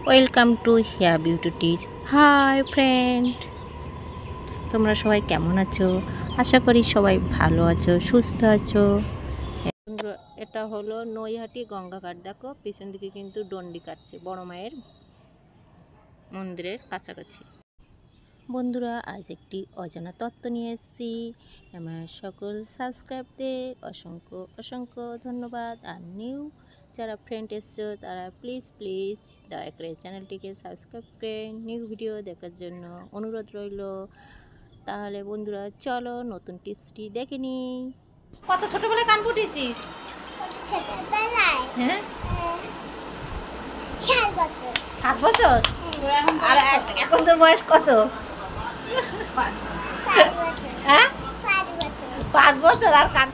Welcome to Hiya beauty teach. Hi friend, তোমরা সবাই কেমন আছো? আশা করি সবাই ভালো আছো, সুস্থ আছো। এটা হলো নৈহাটি গঙ্গাঘাট। দেখো পিছন দিকে কিন্তু ডন্ডি কাটছে বড় মায়ের মন্দিরের কাছাকাছি। বন্ধুরা, আজ একটি অজানা তত্ত্ব নিয়ে এসেছি। আমার সকল সাবস্ক্রাইবদের অসংখ্য অসংখ্য ধন্যবাদ। আর নিউ যারা ফ্রেন্ড এসছো তারা প্লিজ দয়া করে চ্যানেলটিকে সাবস্ক্রাইব করে নিউ ভিডিও দেখার জন্য অনুরোধ রইল। তাহলে বন্ধুরা চলো নতুন টিপসটি দেখে নিই। কত ছোটবেলায় কান ফুটিয়েছিস? হ্যাঁ, 7 বছর। আর এখন তোর বয়স কত? হ্যাঁ, 5 বছর। আর কান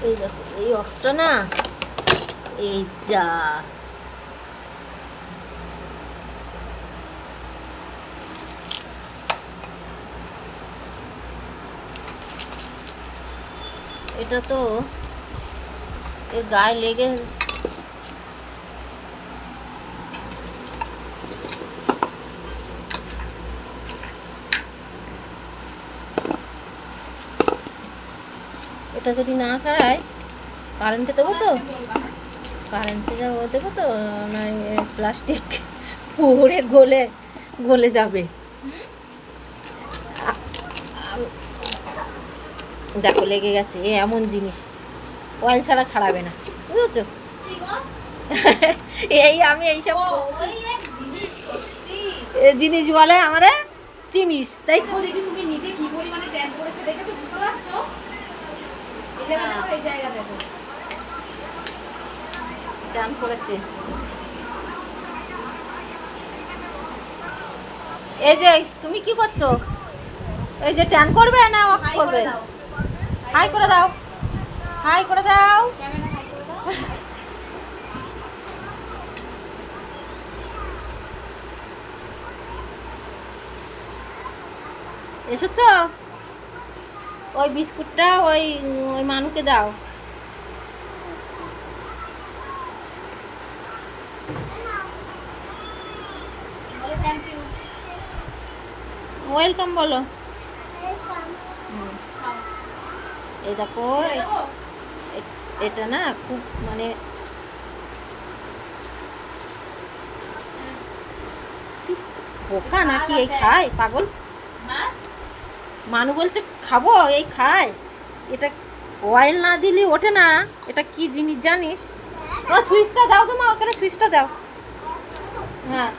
এই দেখো, এই অক্সটা না, এই যা এটা তো এর গায়ে লেগে এটা যদি না ছাড়ায় কারেন্টে দেবো তো, দেবো তো নয় প্লাস্টিক পুড়ে গলে যাবে। দেখো লেগে গেছে, এমন জিনিস অয়েল ছাড়া ছাড়াবে না, বুঝেছো? আমি এইসব জিনিস বলে আমারে জিনিস, তাই তো। দেখি তুমি নিজে কি পরিমাণে ট্যান করেছে দেখেছো, বুঝতে পারছো? এই জায়গা দেখো ট্যান করেছে। এই যে তুমি কি করছো? এই যে ট্যান করবে না ওয়াক্স করবে? হাই করে দাও, হাই করে দাও। এসেছ? ওই বিস্কুটটা ওই ওই মানুকে দাও। ওয়েলকাম বলো। এই দেখো, এটা না খুব মানে বোকা নাকি? এই খায় পাগল মানু বলছে খাবো, এই খায়। এটা অয়েল না দিলে ওঠে না। এটা কি জিনিস জানিস? ও সুইচটা দাও তো মা, ওখানে সুইচটা দাও। হ্যাঁ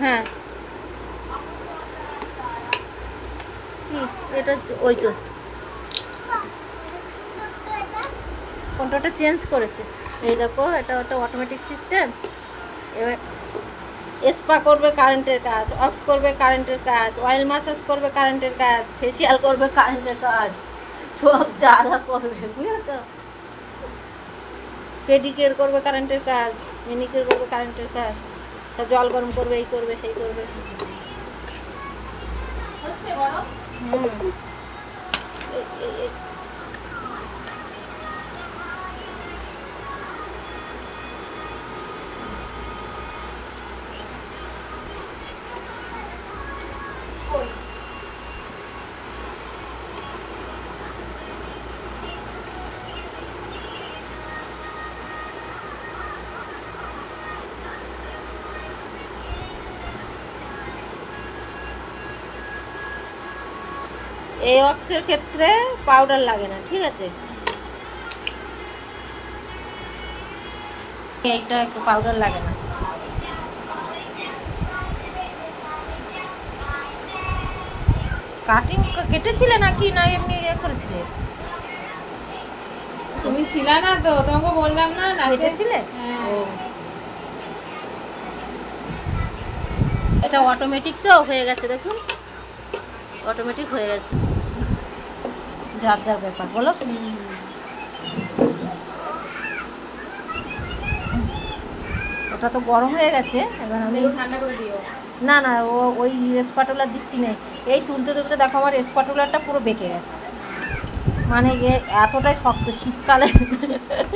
হ্যাঁ, কি এটা? ওই তো কন্ট্রোলটা চেঞ্জ করেছে। এই দেখো, এটা একটা অটোমেটিক সিস্টেম। এবার স্পা করবে কারেন্টের কাজ, অক্স করবে কারেন্টের কাজ, অয়েল ম্যাসাজ করবে কারেন্টের কাজ, ফেসিয়াল করবে কারেন্টের কাজ, সব যা যা করবে, বুঝেছ? পেডিকিউর করবে কারেন্টের কাজ, ম্যানিকিউর করবে কারেন্টের কাজ, জল গরম করবে, এই করবে সেই করবে। এই অক্সের ক্ষেত্রে পাউডার লাগে না, ঠিক আছে? এইটা একটু পাউডার লাগে না। কাটিং কেটেছিলে নাকি না এমনি ইয়ে করেছিলে? তুমি ছিল না তো, তোমাকে বললাম না কেটেছিলে? হ্যাঁ। এটা অটোমেটিক তো হয়ে গেছে, দেখুন অটোমেটিক হয়ে গেছে। যার যার ব্যাপার বলো। ওটা তো গরম হয়ে গেছে, এবার আমি ঠান্ডা করে দিও। না না, ওই স্পাটুলার দিচ্ছি না। এই তুলতে তুলতে দেখো আমার স্পাটুলারটা পুরো বেঁকে গেছে। মানে এতটাই শক্ত শীতকালে।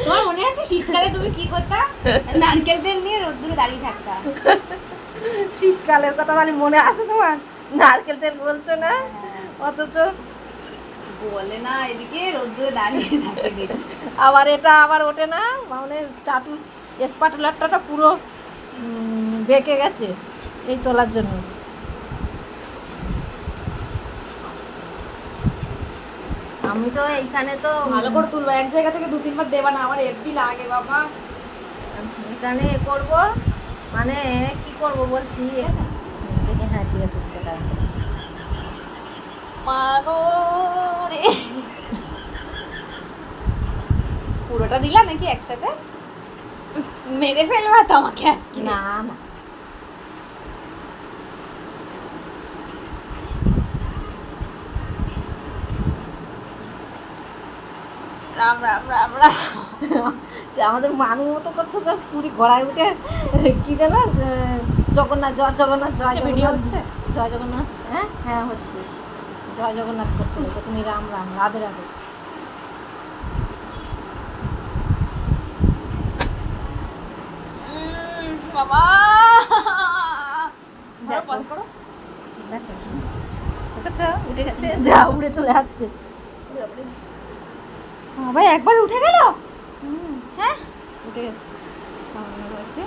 তোমার মনে আছে শীতকালে তুমি কি করতা? নারকেল তেল নিয়ে রোদ্দুরে দাঁড়িয়ে থাকতা। শীতকালের কথা তাহলে মনে আছে তোমার? নারকেল তেল বলছো না, অথচ বলে না এদিকে রোদ্দুরে দাঁড়িয়ে থাকে। আবার এটা আবার ওঠে না, মানে চাটু স্পাটুলারটা পুরো বেঁকে গেছে এই তোলার জন্য। আমি তো এইখানে তো ভালো করে তুলবো, এক জায়গা থেকে 2-3 বার দেবা না, আমার এফবি লাগে বাবা। এখানে করব, মানে কি করব বলছি। দেখি, হ্যাঁ ঠিক আছে, দেখা যাচ্ছে। মা গো রে, পুরোটা দিলা নাকি একসাথে? মেরে ফেলবা তো আমাকে আজকে। না না, রাম রাম রাম রাম। সে আমাদের মানুষ মতো করছে তো, পুরী ঘোড়ায় উঠে কি যেন জগন্নাথ, জয় জগন্নাথ, জয় আচ্ছা, ভিডিও জগন্নাথ, হচ্ছে? জয় জগন্নাথ। হ্যাঁ হ্যাঁ হচ্ছে, জয় জগন্নাথ করছিল তো, তুমি রাম রাম, রাধে রাধে। বাবা দেখো। পজ করো। দেখো দেখেছ, উঠে গেছে, যা উড়ে চলে যাচ্ছে। বাবা একবার উঠে গেল। হ্যাঁ উঠে গেছে, খাওয়ানো হয়েছে।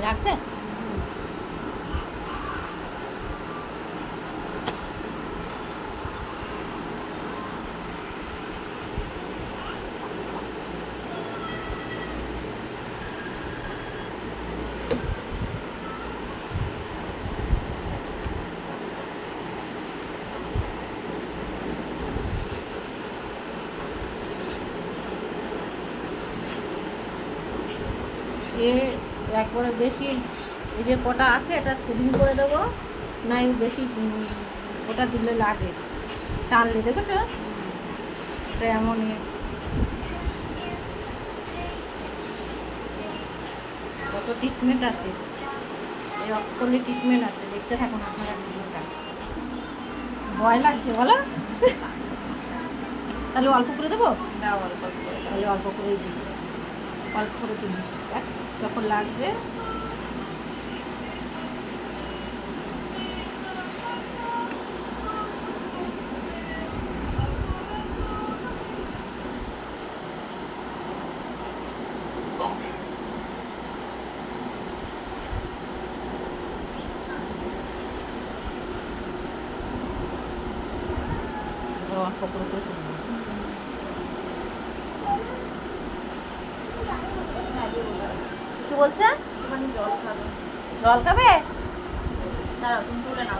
লাগছে? এ একবারে বেশি, এই যে কটা আছে এটা থুবড়ি করে দেবো, নাই বেশি ওটা দিলে লাগে, টানলে দেখেছো এটা এমন কত ট্রিটমেন্ট আছে, এই অক্সফোর্ডের ট্রিটমেন্ট আছে, দেখতে থাকুন আপনারা ভিডিওটা। ভয় লাগছে বলো? তাহলে অল্প করে দেবো, দাও অল্প করে। তাহলে অল্প করেই দিই, অল্প করে দিই, যখন লাগছে। অল্প করে করে তুলবো। কি বলছে? একটুখানি জল খাবে। জল খাবে? দাঁড়াও তুমি তুলে নাও।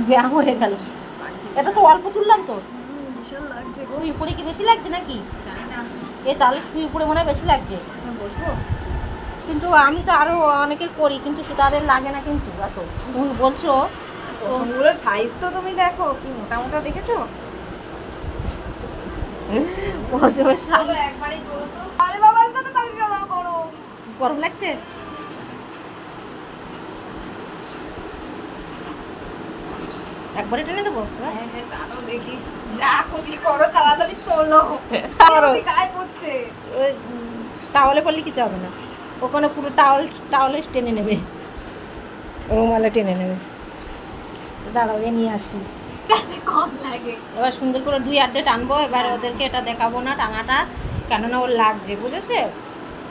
ব্যায়াম হয়ে গেল। এটা তো অল্প তুললাম তো। ভীষণ লাগছে গো। শুয়ে পড়ে কি বেশি লাগছে নাকি? জানি না। এ তাহলে শুয়ে পড়ে মনে হয় বেশি লাগছে। বসবো? কিন্তু আমি তো আরও অনেকের করি, কিন্তু তাদের লাগে না কিন্তু এত। তুমি বলছো কুসুমগুলোর সাইজ তো তুমি দেখো, কি মোটা মোটা দেখেছো? বসে বসে একবারই করো তো। আরে বাবা এটা তো তাহলে কেন করো? গরম লাগছে? একবারে টেনে দেবো? হ্যাঁ হ্যাঁ টানো দেখি। যা খুশি করো, তাড়াতাড়ি তোলো। গায়ে পড়ছে। টাওয়ালে পড়লে কিছু হবে না, ওখানে পুরো টাওয়ালে টেনে নেবে, রুমালে টেনে নেবে। দাঁড়াও এ নিয়ে আসি, তাতে কম লাগে। এবার সুন্দর করে 2 টানবো। এবার ওদেরকে এটা দেখাবো না টানাটা, কেননা ওর লাগছে, বুঝেছে?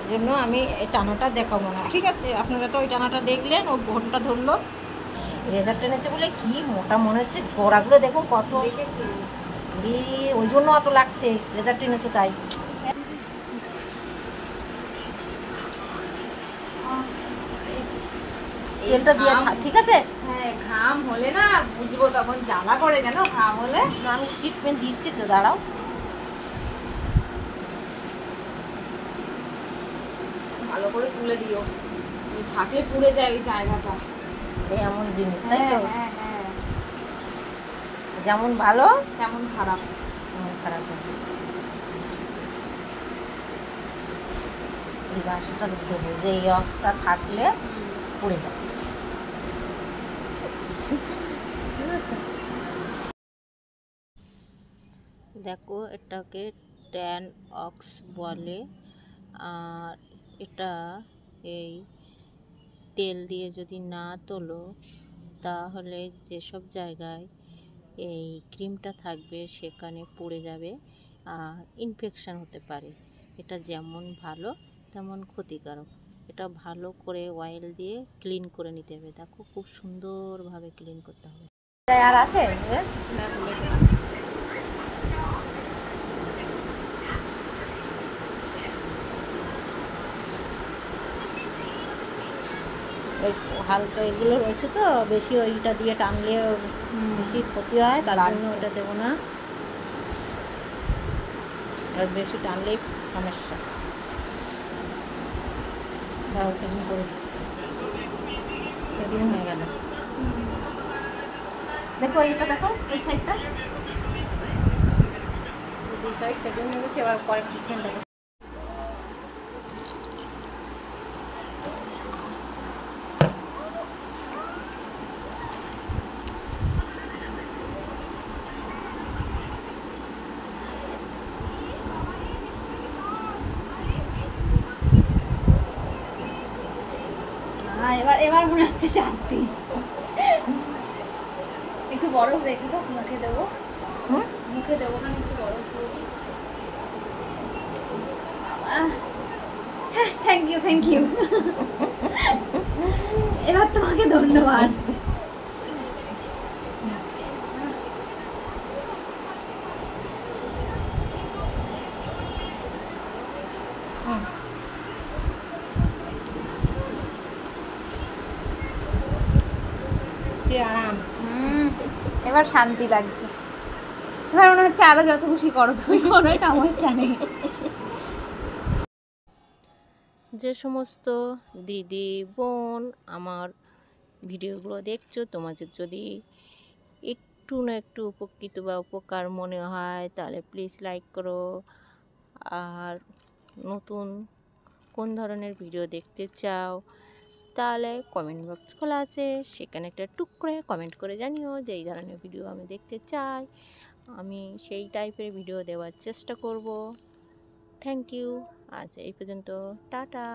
ওই জন্য আমি এই টানাটা দেখাবো না, ঠিক আছে? আপনারা তো ওই টানাটা দেখলেন, ও ঘন্টা ধরলো, রেজার টেনেছে বলে কি মোটা মনে হচ্ছে, গোড়াগুলো দেখুন কত। দেখেছি। ওই জন্য অত লাগছে, রেজাল্ট এনেছো তাই। তেলটা দিয়ে ঠিক আছে। হ্যাঁ, ঘাম হলে না বুঝবো, তখন জ্বালা করে জানো ঘাম হলে। আমি ট্রিটমেন্ট দিচ্ছি তো, দাঁড়াও। ভালো করে তুলে দিও, তুমি থাকলে পুড়ে যায় ওই জায়গাটা। এই এমন জিনিস, তাই তো? হ্যাঁ হ্যাঁ, যেমন ভালো তেমন খারাপ। খারাপ হয়েছে। এই বাসাটা দেবো যে এই অক্সটা থাকলে পড়ে যাবে। দেখো, এটাকে ট্যান অক্স বলে। আর এটা এই তেল দিয়ে যদি না তোলো তাহলে যেসব জায়গায় এই ক্রিমটা থাকবে সেখানে পড়ে যাবে আর ইনফেকশান হতে পারে। এটা যেমন ভালো তেমন ক্ষতিকারক। এটা ভালো করে অয়েল দিয়ে ক্লিন করে নিতে হবে। দেখো, খুব সুন্দরভাবে ক্লিন করতে হবে। আর আছে হালকা এগুলো রয়েছে তো, বেশি ওইটা দিয়ে টানলে বেশি ক্ষতি হয়, তার জন্য ওটা দেবো না। আর বেশি টানলেই সমস্যা। সেদিন করে সেদিন হয়ে গেল। দেখো এইটা, দেখো ওই সাইডটা, দুই সাইড সেদিন হয়ে গেছে। এবার পরে ট্রিটমেন্ট দেবো। এবার এবার মনে হচ্ছে শান্তি। একটু বরফ রেখে তো মুখে দেবো, মুখে দেবো মানে একটু বরফ দেবো। Thank you thank you. এবার তোমাকে ধন্যবাদ। আরাম। এবার শান্তি লাগছে। এবার মনে হচ্ছে আরো যত খুশি করো তুমি, কোনো সমস্যা নেই। যে সমস্ত দিদি বোন আমার ভিডিওগুলো দেখছো, তোমাদের যদি একটু না একটু উপকৃত বা উপকার মনে হয় তাহলে প্লিজ লাইক করো। আর নতুন কোন ধরনের ভিডিও দেখতে চাও তাহলে কমেন্ট বক্স খোলা আছে, সেখানে একটা টুক করে কমেন্ট করে জানিও যে এই ধরনের ভিডিও আমি দেখতে চাই। আমি সেই টাইপের ভিডিও দেওয়ার চেষ্টা করব। Thank you. আজ এই পর্যন্ত, টাটা।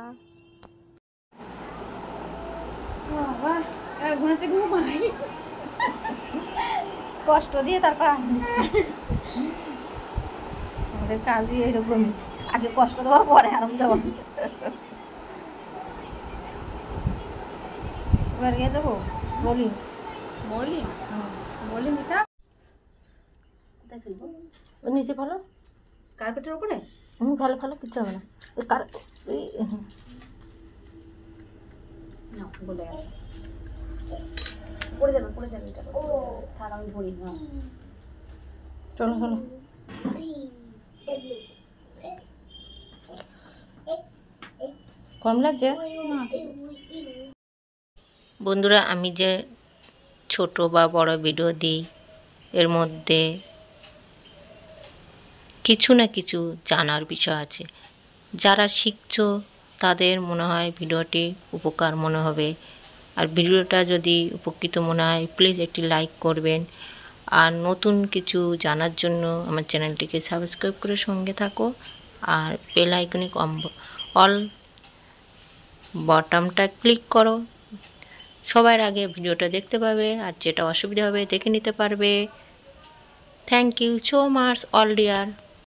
বাবা, এবার ঘুমাচ্ছে, ঘুমাই। কষ্ট দিয়ে তারপর আরাম দিচ্ছি। আমাদের কাজই এরকমই, আগে কষ্ট দেওয়া পরে আরাম দেওয়া। এবার গিয়ে দেবো রোলিং। বলি বলি মিতা, কোথায় ফেলবো? ওর নিচে ফেলো। কার্পেটের উপরে। ফেলো ফেলো, কিচ্ছু হবে না। ওই কার ওই না, বলে গেছে। পড়ে যাবে পড়ে যাবে এটা। ও তার আমি ধরি না। চলো চলো। কম লাগছে বন্ধুরা? আমি যে ছোট বা বড় ভিডিও দিই এর মধ্যে কিছু না কিছু জানার বিষয় আছে। যারা শিখছো তাদের মনে হয় ভিডিওটি উপকার মনে হবে। আর ভিডিওটা যদি উপকৃত মনে হয় প্লিজ একটি লাইক করবেন। আর নতুন কিছু জানার জন্য আমার চ্যানেলটিকে সাবস্ক্রাইব করে সঙ্গে থাকো। আর বেল আইকনে অল বটমটা ক্লিক করো। সবার আগে ভিডিওটা দেখতে পাবে, আর যেটা অসুবিধা হবে দেখে নিতে পারবে। Thank you so much all deer.